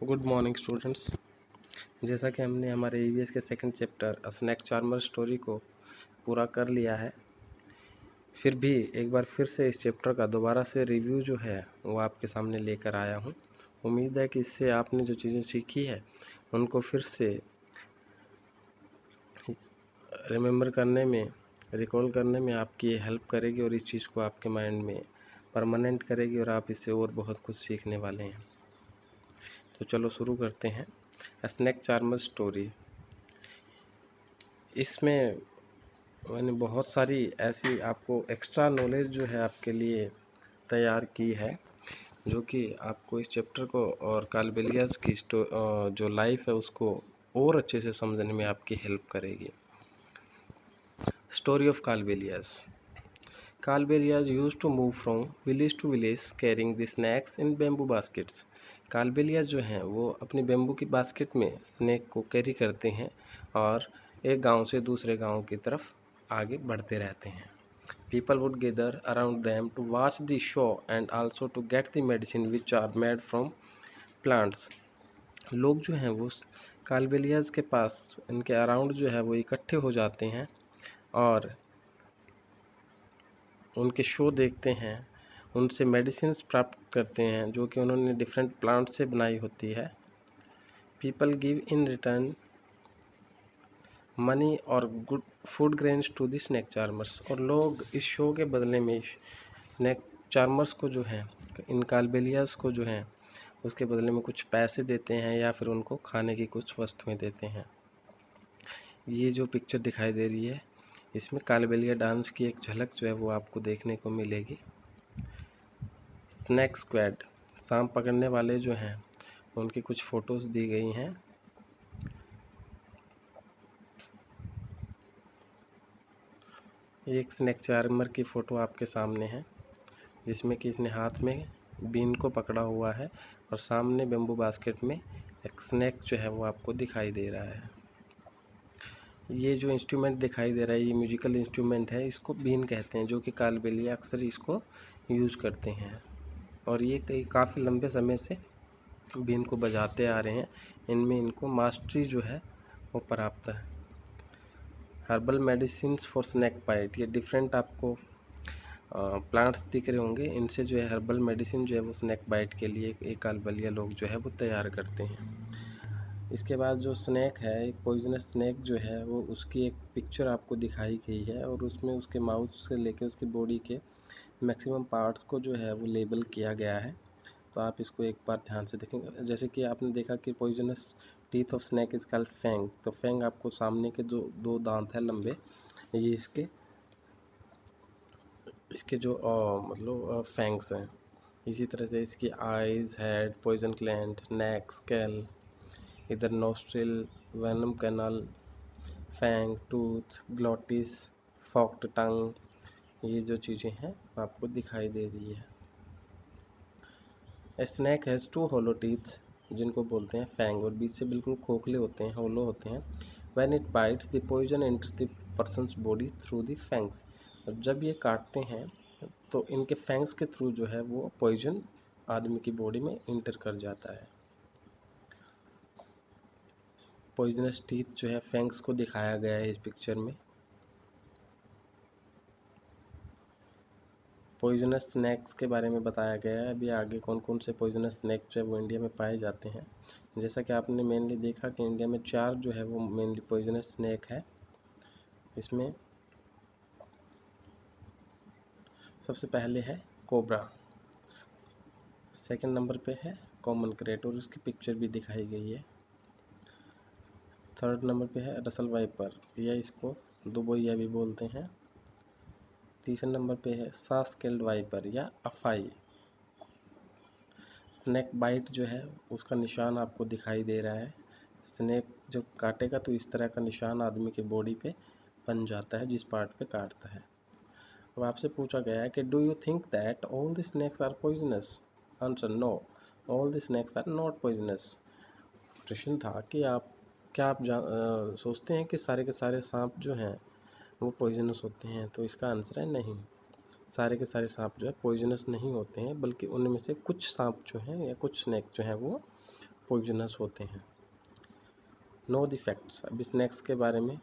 Good morning students. जैसा कि हमने हमारे ईवीएस के second chapter snake charmer story को पूरा कर लिया है, फिर भी एक बार फिर से इस चैप्टर का दोबारा से रिव्यू जो है वो आपके सामने लेकर आया हूँ। उम्मीद है कि इससे आपने जो चीज़ें सीखी है उनको फिर से रिमेंबर करने में, रिकॉल करने में आपकी ये हेल्प करेगी और इस चीज़ को आपके माइंड में परमानेंट करेगी और आप इससे और बहुत कुछ सीखने वाले हैं। तो चलो शुरू करते हैं स्नैक चार्मर स्टोरी। इसमें मैंने बहुत सारी ऐसी आपको एक्स्ट्रा नॉलेज जो है आपके लिए तैयार की है, जो कि आपको इस चैप्टर को और कालबेलियास की जो लाइफ है उसको और अच्छे से समझने में आपकी हेल्प करेगी। Story of Kalbelias. Kalbelias used to move from village to village carrying the snakes in bamboo baskets. Kalbelias जो हैं वो अपनी बेम्बू की बास्केट में स्नैक को कैरी करते हैं और एक गांव से दूसरे गांव की तरफ आगे बढ़ते रहते हैं। People would gather around them to watch the show and also to get the medicine which are made from plants. लोग जो हैं वो कालबेलियाज के पास, इनके अराउंड जो है वो इकट्ठे हो जाते हैं और उनके शो देखते हैं, उनसे मेडिसिन प्राप्त करते हैं जो कि उन्होंने डिफरेंट प्लांट से बनाई होती है। People give in return money और good food grains to the snake charmers. और लोग इस शो के बदले में स्नैक चार्मर्स को जो है, इन कालबेलियास को जो है उसके बदले में कुछ पैसे देते हैं या फिर उनको खाने की कुछ वस्तुएं देते हैं। ये जो पिक्चर दिखाई दे रही है इसमें कालबेलिया डांस की एक झलक जो है वो आपको देखने को मिलेगी। स्नैक स्क्वाड, सांप पकड़ने वाले जो हैं उनकी कुछ फ़ोटोज़ दी गई हैं। एक स्नैक चार्मर की फ़ोटो आपके सामने है जिसमें कि इसने हाथ में बीन को पकड़ा हुआ है और सामने बेम्बू बास्केट में एक स्नैक जो है वो आपको दिखाई दे रहा है। ये जो इंस्ट्रूमेंट दिखाई दे रहा है ये म्यूजिकल इंस्ट्रूमेंट है, इसको बीन कहते हैं, जो कि कालबेलिया अक्सर इसको यूज़ करते हैं और ये काफ़ी लंबे समय से बीन को बजाते आ रहे हैं। इनमें इनको मास्टरी जो है वो प्राप्त है। Herbal medicine for snake bite, ये डिफरेंट आपको प्लांट्स दिख रहे होंगे, इनसे जो है हर्बल मेडिसिन जो है वो स्नैक बाइट के लिए एक कालबेलिया लोग जो है वो तैयार करते हैं। इसके बाद जो स्नैक है, एक पॉइजनस स्नैक जो है वो उसकी एक पिक्चर आपको दिखाई गई है और उसमें उसके माउथ से लेके उसकी बॉडी के मैक्सिमम पार्ट्स को जो है वो लेबल किया गया है। तो आप इसको एक बार ध्यान से देखेंगे। जैसे कि आपने देखा कि poisonous teeth of snake is called fang, तो फैंग आपको सामने के जो दो दांत हैं लंबे, ये इसके जो मतलब फैंग्स हैं। इसी तरह से इसकी eyes, head, poison gland, neck, scale, इधर nostril, venom canal, fang, tooth, glottis, forked tongue, ये जो चीज़ें हैं आपको दिखाई दे रही है। Snake has two hollow teeths, जिनको बोलते हैं फैंग, और बीच से बिल्कुल खोखले होते हैं, होलो होते हैं। When it bites the poison enters the person's body through the fangs. जब ये काटते हैं तो इनके फैंग्स के थ्रू जो है वो पॉइजन आदमी की बॉडी में इंटर कर जाता है। पॉइजनस टीथ जो है फैंग्स को दिखाया गया है इस पिक्चर में। पॉइजनस स्नैक्स के बारे में बताया गया है। अभी आगे कौन कौन से पॉइजनस स्नैक जो है वो इंडिया में पाए जाते हैं। जैसा कि आपने मेनली देखा कि इंडिया में 4 जो है वो मेनली पॉइजनस स्नैक है। इसमें सबसे पहले है कोबरा, सेकंड नंबर पे है कॉमन क्रेट और उसकी पिक्चर भी दिखाई गई है। थर्ड नंबर पे है रसल वाइपर, या इसको दुबोइया भी बोलते हैं। तीसरे नंबर पे है सा स्केल्ड वाइपर या अफाई। स्नैक बाइट जो है उसका निशान आपको दिखाई दे रहा है। स्नैक जब काटेगा तो इस तरह का निशान आदमी के बॉडी पे बन जाता है जिस पार्ट पे काटता है। अब आपसे पूछा गया है कि do you think that all the snakes are poisonous? Answer no, all the snakes are not poisonous. प्रश्न था कि क्या आप सोचते हैं कि सारे के सारे सांप जो हैं वो पॉइजनस होते हैं? तो इसका आंसर है नहीं, सारे के सारे सांप जो है पॉइजनस नहीं होते हैं, बल्कि उनमें से कुछ सांप जो हैं या कुछ स्नैक जो हैं वो पॉइजनस होते हैं। Know the facts. अभी स्नैक्स के बारे में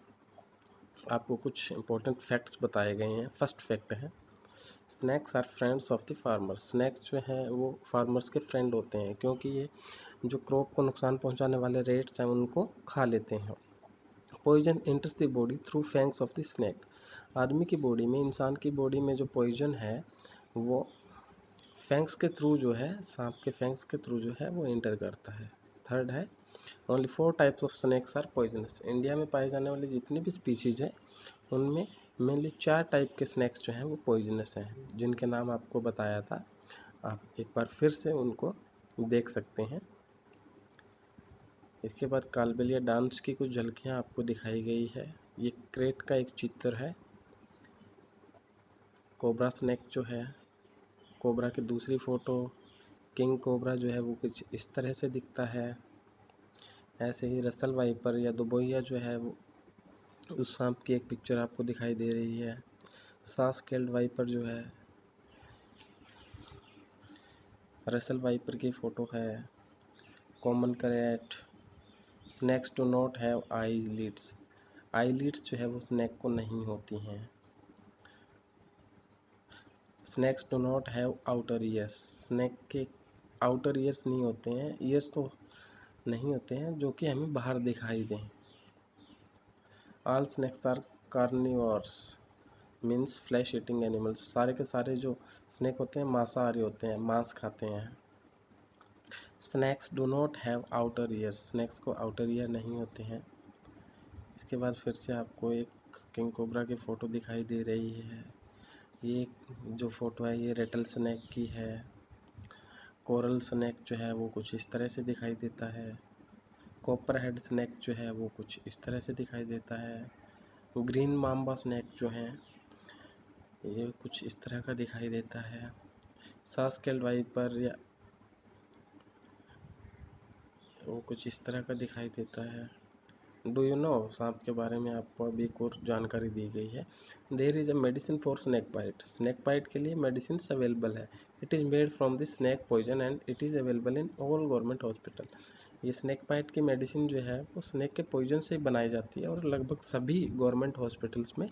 आपको कुछ इंपॉर्टेंट फैक्ट्स बताए गए हैं। फर्स्ट फैक्ट है, snakes are friends of the farmers. Snakes जो हैं वो फार्मर्स के फ्रेंड होते हैं, क्योंकि ये जो क्रॉप को नुकसान पहुंचाने वाले रेट्स हैं उनको खा लेते हैं। Poison enters the body through fangs of the snake. आदमी की बॉडी में, इंसान की बॉडी में जो पॉइजन है वो फैंग्स के थ्रू जो है, सांप के फैंग्स के थ्रू जो है वो एंटर करता है। थर्ड है, only 4 types of snakes are poisonous. India में पाए जाने वाले जितनी भी स्पीशीज़ हैं उनमें मेनली 4 टाइप के स्नैक्स जो हैं वो पॉइजनस हैं, जिनके नाम आपको बताया था। आप एक बार फिर से उनको देख सकते हैं। इसके बाद कालबेलिया डांस की कुछ झलकियाँ आपको दिखाई गई है। ये क्रेट का एक चित्र है। कोबरा स्नैक जो है, कोबरा की दूसरी फ़ोटो, किंग कोबरा जो है वो कुछ इस तरह से दिखता है। ऐसे ही रसल वाइपर या दुबोइया जो है वो, उस सांप की एक पिक्चर आपको दिखाई दे रही है। सास्केल्ड वाइपर जो है, रसल वाइपर की फ़ोटो है। Common krait. Snakes do not have eyelids. Eyelids जो है वो स्नैक को नहीं होती हैं। Snakes do not have outer ears. Snake के आउटर ईयर्स नहीं होते हैं, ईयर्स तो नहीं होते हैं जो कि हमें बाहर दिखाई दें। All snakes are carnivores, means flesh eating animals. सारे के सारे जो स्नैक होते हैं मांसाहारी होते हैं, मांस खाते हैं। Snakes do not have outer years. Snacks को आउटर ईयर नहीं होते हैं। इसके बाद फिर से आपको एक किंग कोबरा की फ़ोटो दिखाई दे रही है। ये जो फ़ोटो है ये रेटल स्नैक की है। कोरल स्नैक जो है वो कुछ इस तरह से दिखाई देता है। कॉपर हेड स्नैक जो है वो कुछ इस तरह से दिखाई देता है। ग्रीन माम्बा स्नैक जो है ये कुछ इस तरह का दिखाई देता है। सास्केल्ड वाइपर या वो कुछ इस तरह का दिखाई देता है। डू यू नो, सांप के बारे में आपको अभी एक और जानकारी दी गई है। There is a medicine for snake bite. Snake bite के लिए मेडिसिन अवेलेबल है। It is made from the snake poison and it is available in all government hospital. ये स्नैक बाइट की मेडिसिन जो है वो स्नैक के पॉइजन से बनाई जाती है और लगभग सभी गवर्नमेंट हॉस्पिटल्स में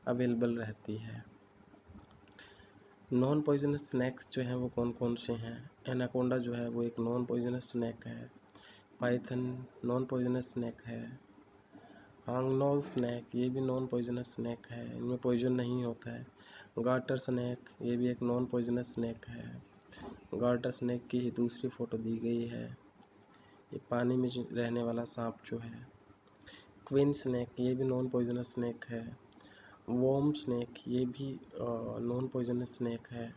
अवेलेबल रहती है। नॉन पॉइजनस स्नैक्स जो हैं वो कौन कौन से हैं? एनाकोंडा जो है वो एक नॉन पॉइजनस स्नैक है। पाइथन नॉन पॉइजनस स्नैक है। हांगनॉल स्नैक ये भी नॉन पॉइजनस स्नैक है, इनमें पॉइजन नहीं होता है। गार्टर स्नैक ये भी एक नॉन पॉइजनस स्नैक है। गार्टर स्नैक की ही दूसरी फ़ोटो दी गई है। ये पानी में रहने वाला सांप जो है। क्वीन स्नैक ये भी नॉन पॉइजनस स्नैक है। वॉर्म स्नैक ये भी नॉन पॉइजनस स्नैक है।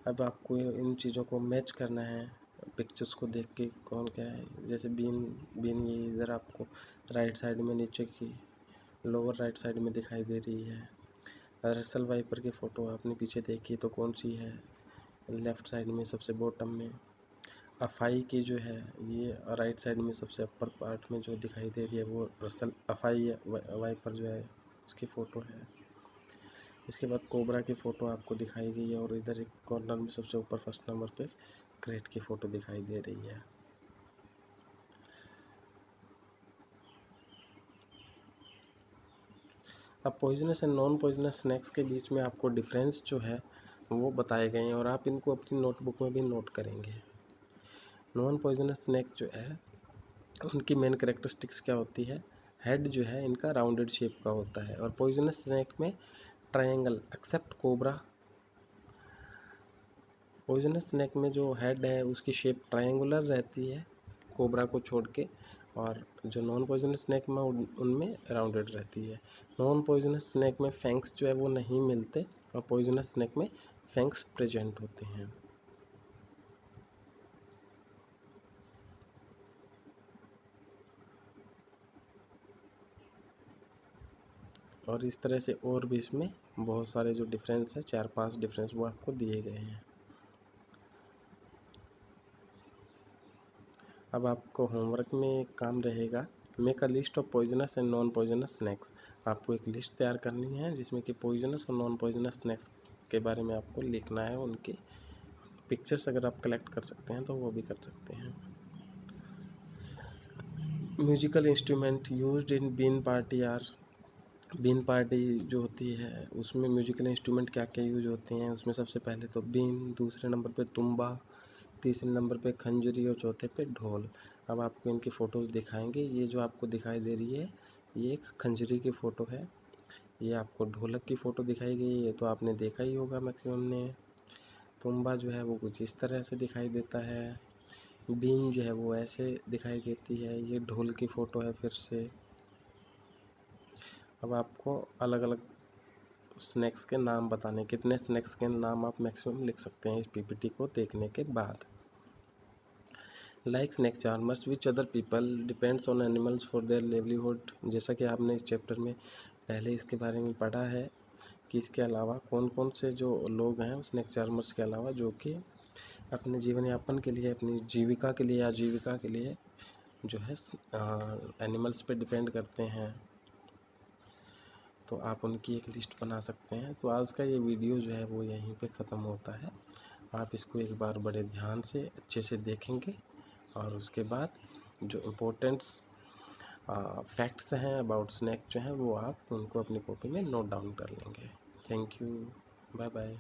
अब आपको इन चीज़ों को मैच करना है पिक्चर्स को देख के कौन क्या है। जैसे बीन ये इधर आपको राइट साइड में नीचे की लोअर राइट साइड में दिखाई दे रही है। रसल वाइपर की फ़ोटो आपने पीछे देखी तो कौन सी है? लेफ़्ट साइड में सबसे बॉटम में। अफाई की जो है ये राइट साइड में सबसे अपर पार्ट में जो दिखाई दे रही है वो रसल अफाई वाइपर जो है उसकी फ़ोटो है। इसके बाद कोबरा की फ़ोटो आपको दिखाई गई है और इधर एक कॉर्नर में सबसे ऊपर फर्स्ट नंबर पे क्रेट की फ़ोटो दिखाई दे रही है। अब poisonous and non poisonous snacks के बीच में आपको डिफरेंस जो है वो बताए गए हैं और आप इनको अपनी नोटबुक में भी नोट करेंगे। नॉन पॉइजनस स्नैक जो है उनकी मेन कैरेक्टरिस्टिक्स क्या होती है? हेड जो है इनका राउंडेड शेप का होता है और पॉइजनस स्नैक में triangle, except cobra. Poisonous snake में जो हेड है उसकी शेप ट्रायंगुलर रहती है कोबरा को छोड़ के, और जो नॉन पॉइजनस स्नैक में उनमें राउंडेड रहती है। नॉन पॉइजनस स्नैक में फैंक्स जो है वो नहीं मिलते और पॉइजनस स्नैक में फैंक्स प्रेजेंट होते हैं। और इस तरह से और भी इसमें बहुत सारे जो डिफरेंस है, 4-5 डिफरेंस वो आपको दिए गए हैं। अब आपको होमवर्क में एक काम रहेगा, make a list of poisonous and non poisonous snacks. आपको एक लिस्ट तैयार करनी है जिसमें कि पॉइजनस और नॉन पॉइजनस स्नैक्स के बारे में आपको लिखना है। उनकी पिक्चर्स अगर आप कलेक्ट कर सकते हैं तो वो भी कर सकते हैं। Musical instrument used in been party are, बीन पार्टी जो होती है उसमें म्यूजिकल इंस्ट्रूमेंट क्या क्या यूज होते हैं, उसमें सबसे पहले तो बीन, दूसरे नंबर पे तुम्बा, तीसरे नंबर पे खंजरी और चौथे पे ढोल। अब आपको इनकी फ़ोटोज़ दिखाएंगे। ये जो आपको दिखाई दे रही है ये एक खंजरी की फ़ोटो है, ये आपको ढोलक की फ़ोटो दिखाई गई है, ये तो आपने देखा ही होगा मैक्सिमम ने। तुम्बा जो है वो कुछ इस तरह से दिखाई देता है, बीन जो है वो ऐसे दिखाई देती है, ये ढोल की फ़ोटो है फिर से। अब आपको अलग अलग स्नैक्स के नाम बताने, कितने स्नैक्स के नाम आप मैक्सिमम लिख सकते हैं इस पीपीटी को देखने के बाद। Like snake charmers which other people depends on animals for their livelihood. जैसा कि आपने इस चैप्टर में पहले इसके बारे में पढ़ा है कि इसके अलावा कौन कौन से जो लोग हैं स्नैक चार्मर्स के अलावा जो कि अपने जीवन यापन के लिए, अपनी जीविका के लिए, आजीविका के लिए जो है एनिमल्स पे डिपेंड करते हैं, तो आप उनकी एक लिस्ट बना सकते हैं। तो आज का ये वीडियो जो है वो यहीं पे ख़त्म होता है। आप इसको एक बार बड़े ध्यान से अच्छे से देखेंगे और उसके बाद जो इम्पोर्टेंट्स फैक्ट्स हैं अबाउट स्नैक जो हैं वो आप उनको अपनी कॉपी में नोट डाउन कर लेंगे। Thank you, bye bye.